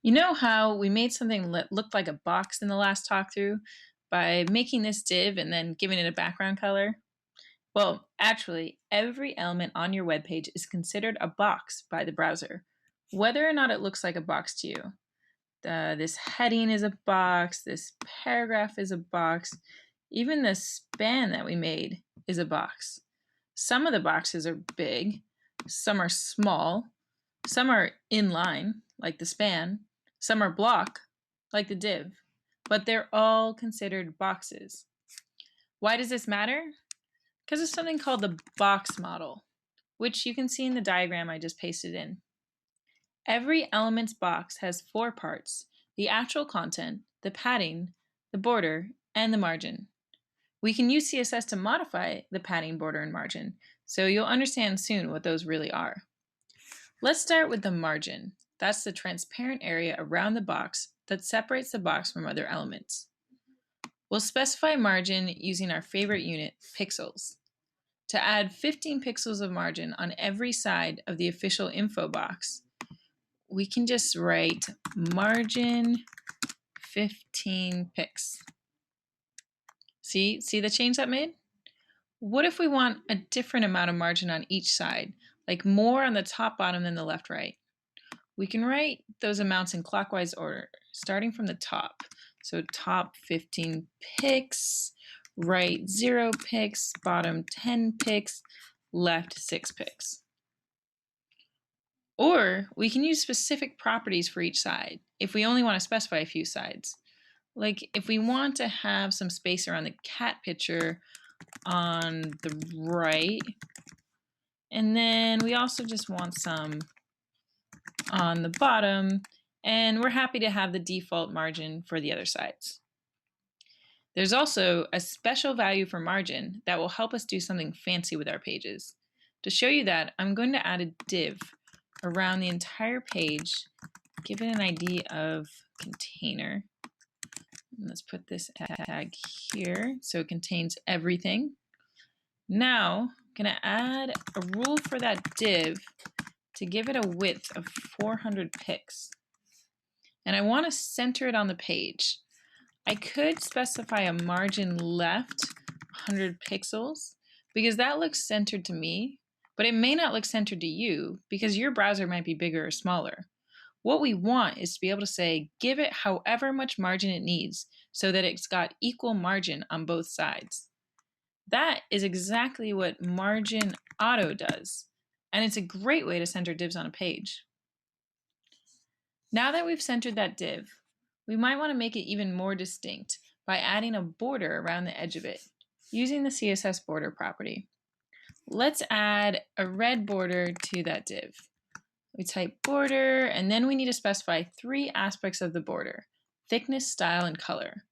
You know how we made something look like a box in the last talk through by making this div and then giving it a background color? Well, actually, every element on your web page is considered a box by the browser, whether or not it looks like a box to you. This heading is a box, this paragraph is a box, even the span that we made is a box. Some of the boxes are big, some are small, some are inline, like the span, some are block, like the div, but they're all considered boxes. Why does this matter? Because of something called the box model, which you can see in the diagram I just pasted in. Every element's box has four parts: the actual content, the padding, the border, and the margin. We can use CSS to modify the padding, border, and margin, so you'll understand soon what those really are. Let's start with the margin. That's the transparent area around the box that separates the box from other elements. We'll specify margin using our favorite unit, pixels. To add 15 pixels of margin on every side of the official info box, we can just write margin 15 pix. See the change that made? What if we want a different amount of margin on each side, like more on the top bottom than the left right? We can write those amounts in clockwise order, starting from the top. So top 15 pix, right 0 pix, bottom 10 pix, left 6 pix. Or we can use specific properties for each side if we only want to specify a few sides. Like if we want to have some space around the cat picture on the right, and then we also just want some on the bottom, and we're happy to have the default margin for the other sides. There's also a special value for margin that will help us do something fancy with our pages. To show you that, I'm going to add a div around the entire page, give it an ID of container. And let's put this tag here so it contains everything. Now, I'm going to add a rule for that div to give it a width of 400 pix. And I want to center it on the page. I could specify a margin left 100 pixels because that looks centered to me, but it may not look centered to you because your browser might be bigger or smaller. What we want is to be able to say, give it however much margin it needs so that it's got equal margin on both sides. That is exactly what margin auto does, and it's a great way to center divs on a page. Now that we've centered that div, we might want to make it even more distinct by adding a border around the edge of it, using the CSS border property. Let's add a red border to that div. We type border, and then we need to specify three aspects of the border: thickness, style, and color.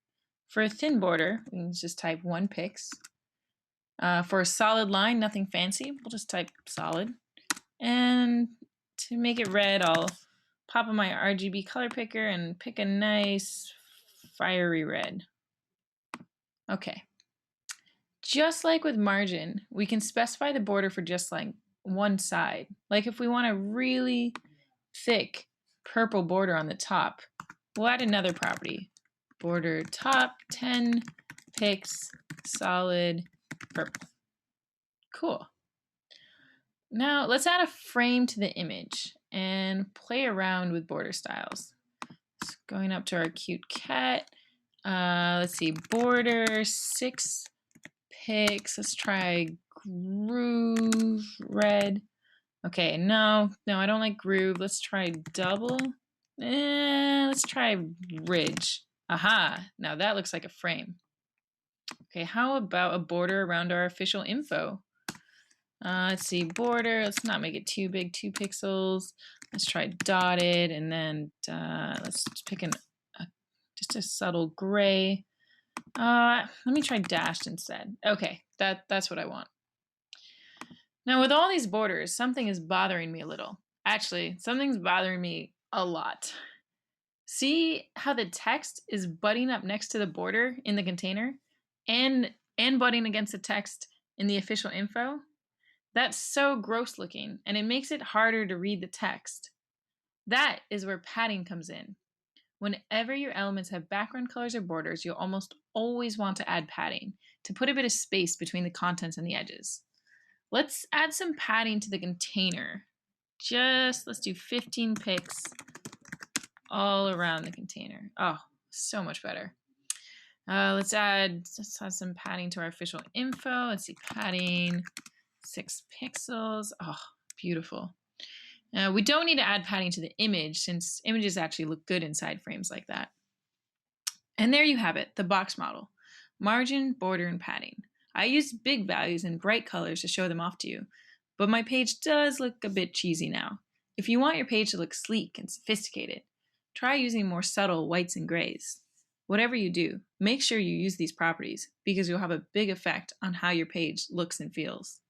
For a thin border, we can just type 1 pix. For a solid line, nothing fancy, we'll just type solid. And to make it red, I'll pop on my RGB color picker and pick a nice fiery red. Okay. Just like with margin, we can specify the border for just like one side. Like if we want a really thick purple border on the top, we'll add another property. Border top 10 pix solid purple. Cool. Now let's add a frame to the image and play around with border styles. So going up to our cute cat. Let's see, border 6 pix. Let's try groove red. Okay, no, I don't like groove. Let's try double. Let's try ridge. Aha, now that looks like a frame. Okay, how about a border around our official info? Let's see, border, let's not make it too big, 2 pixels. Let's try dotted, and then let's just pick just a subtle gray. Let me try dashed instead. Okay, that's what I want. Now with all these borders, something is bothering me a little. Actually, something's bothering me a lot. See how the text is butting up next to the border in the container and butting against the text in the official info? That's so gross looking, and it makes it harder to read the text. That is where padding comes in. Whenever your elements have background colors or borders, you'll almost always want to add padding to put a bit of space between the contents and the edges. Let's add some padding to the container. Let's do 15 pixels all around the container. Oh, so much better. Let's add some padding to our official info. Let's see, padding 6 pixels. Oh, beautiful. We don't need to add padding to the image since images actually look good inside frames like that. And there you have it, the box model. Margin, border, and padding. I used big values and bright colors to show them off to you, but my page does look a bit cheesy now. If you want your page to look sleek and sophisticated, try using more subtle whites and grays. Whatever you do, make sure you use these properties because you'll have a big effect on how your page looks and feels.